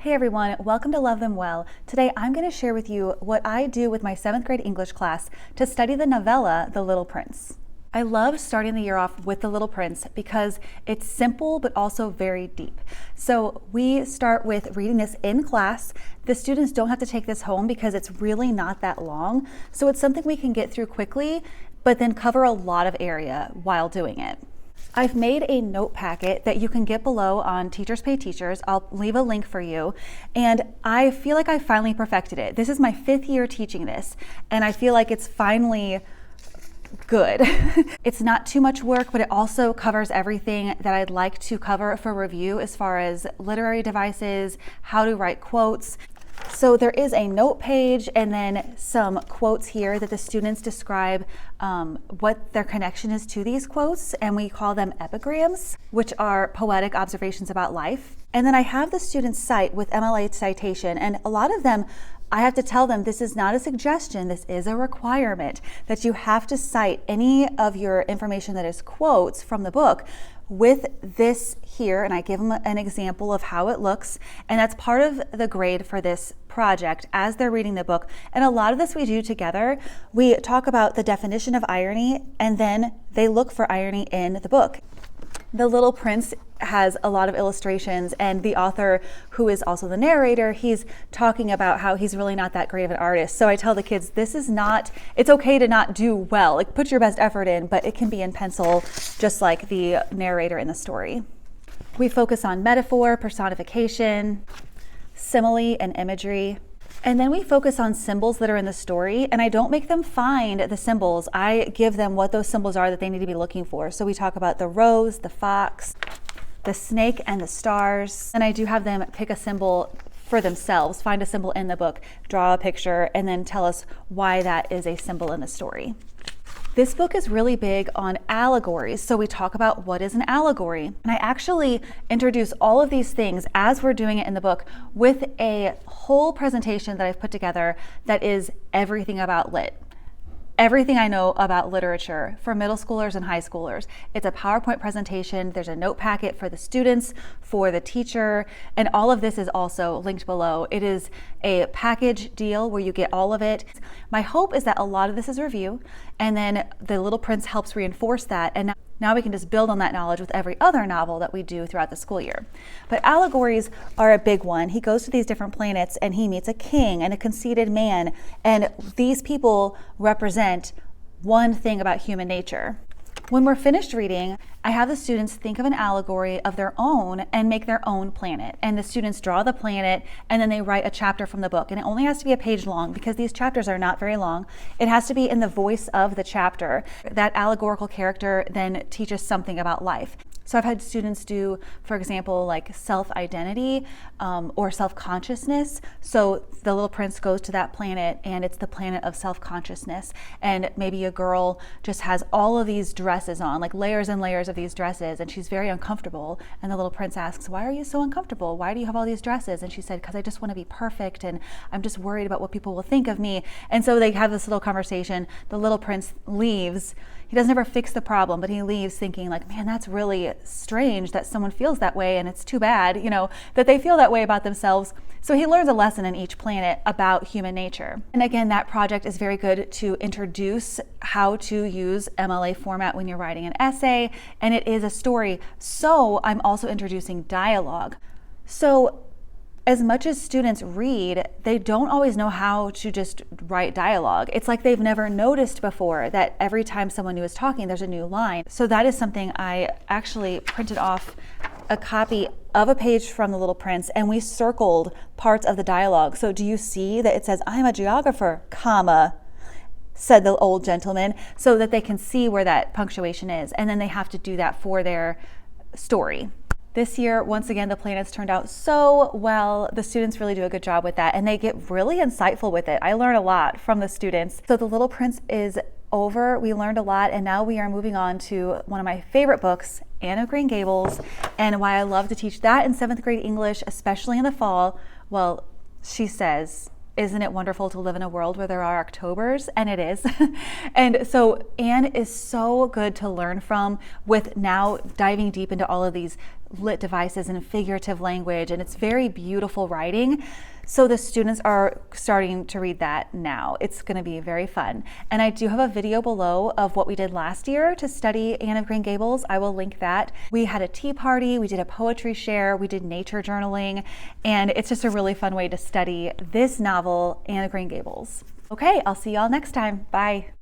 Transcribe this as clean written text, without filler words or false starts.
Hey everyone, welcome to Love Them Well. Today I'm going to share with you what I do with my 7th grade English class to study the novella, The Little Prince. I love starting the year off with The Little Prince because it's simple but also very deep. So we start with reading this in class. The students don't have to take this home because it's really not that long. So it's something we can get through quickly, but then cover a lot of area while doing it. I've made a note packet that you can get below on Teachers Pay Teachers. I'll leave a link for you. And I feel like I finally perfected it. This is my 5th year teaching this, and I feel like it's finally good. It's not too much work, but it also covers everything that I'd like to cover for review as far as literary devices, how to write quotes. So there is a note page and then some quotes here that the students describe what their connection is to these quotes, and we call them epigrams, which are poetic observations about life. And then I have the students cite with MLA citation, and a lot of them I have to tell them this is not a suggestion, this is a requirement, that you have to cite any of your information that is quotes from the book with this here, and I give them an example of how it looks, and that's part of the grade for this project as they're reading the book. And a lot of this we do together. We talk about the definition of irony, and then they look for irony in the book. The Little Prince has a lot of illustrations, and the author, who is also the narrator, he's talking about how he's really not that great of an artist. So I tell the kids, it's okay to not do well, like put your best effort in, but it can be in pencil, just like the narrator in the story. We focus on metaphor, personification, simile, and imagery. And then we focus on symbols that are in the story, and I don't make them find the symbols. I give them what those symbols are that they need to be looking for. So we talk about the rose, the fox, the snake, and the stars. And I do have them pick a symbol for themselves, find a symbol in the book, draw a picture, and then tell us why that is a symbol in the story. This book is really big on allegories, so we talk about what is an allegory. And I actually introduce all of these things as we're doing it in the book with a whole presentation that I've put together that is everything about lit. Everything I know about literature for middle schoolers and high schoolers. It's a PowerPoint presentation. There's a note packet for the students, for the teacher, and all of this is also linked below. It is a package deal where you get all of it. My hope is that a lot of this is review, and then The Little Prince helps reinforce that, and now we can just build on that knowledge with every other novel that we do throughout the school year. But allegories are a big one. He goes to these different planets and he meets a king and a conceited man, and these people represent one thing about human nature. When we're finished reading, I have the students think of an allegory of their own and make their own planet. And the students draw the planet and then they write a chapter from the book. And it only has to be a page long because these chapters are not very long. It has to be in the voice of the chapter. That allegorical character then teaches something about life. So I've had students do, for example, like self-identity or self-consciousness. So the Little Prince goes to that planet and it's the planet of self-consciousness. And maybe a girl just has all of these dresses on, like layers and layers of these dresses, and she's very uncomfortable. And the Little Prince asks, why are you so uncomfortable? Why do you have all these dresses? And she said, because I just want to be perfect and I'm just worried about what people will think of me. And so they have this little conversation. The Little Prince leaves. He doesn't ever fix the problem, but he leaves thinking like, man, that's really strange that someone feels that way, and it's too bad, that they feel that way about themselves. So he learns a lesson in each planet about human nature. And again, that project is very good to introduce how to use MLA format when you're writing an essay, and it is a story. So I'm also introducing dialogue. So as much as students read, they don't always know how to just write dialogue. It's like they've never noticed before that every time someone new is talking, there's a new line. So that is something I actually printed off a copy of a page from The Little Prince, and we circled parts of the dialogue. So do you see that it says, I'm a geographer, comma, said the old gentleman, so that they can see where that punctuation is. And then they have to do that for their story. This year, once again, the planets turned out so well. The students really do a good job with that, and they get really insightful with it. I learn a lot from the students. So The Little Prince is over. We learned a lot, and now we are moving on to one of my favorite books, Anne of Green Gables, and why I love to teach that in 7th grade English, especially in the fall. Well, she says, isn't it wonderful to live in a world where there are Octobers? And it is. And so Anne is so good to learn from, with now diving deep into all of these lit devices and figurative language, and it's very beautiful writing. So the students are starting to read that now. It's going to be very fun. And I do have a video below of what we did last year to study Anne of Green Gables. I will link that. We had a tea party, we did a poetry share, we did nature journaling, and it's just a really fun way to study this novel, Anne of Green Gables. Okay, I'll see y'all next time. Bye.